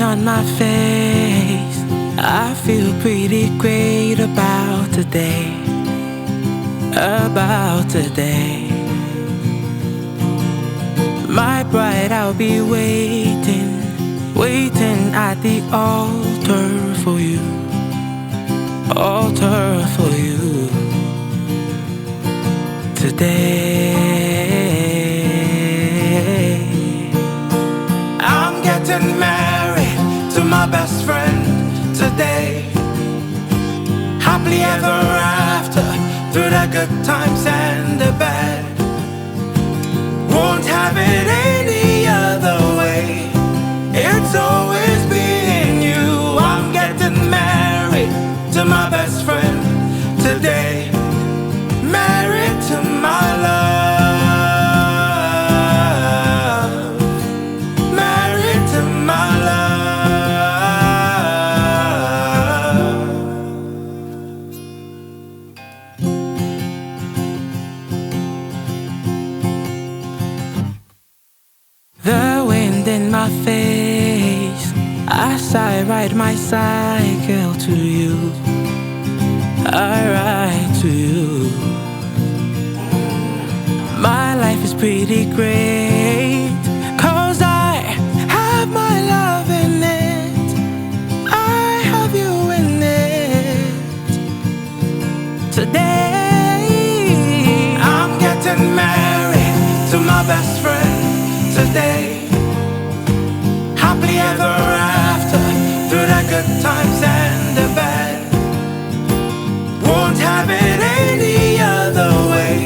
on my face, I feel pretty great about today. About today. My bride, I'll be waiting, waiting at the altar for you. Altar for you. Today I'm getting married to my best friend today. Happily ever after, through the good times and the bad. Won't have it any other way. It's always been you. I'm getting married to my best friend today. Married to my love. Married to my love. The wind in my face as I ride my cycle to you. I ride to you. My life is pretty great, 'cause I have my love in it. I have you in it. Today I'm getting married to my best friend today. Happily ever after, through the good times and the bad. Won't have it any other way.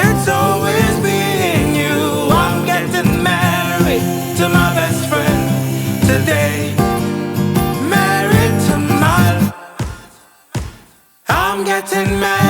It's always been you. I'm getting married to my best friend today. Married to my... I'm getting married.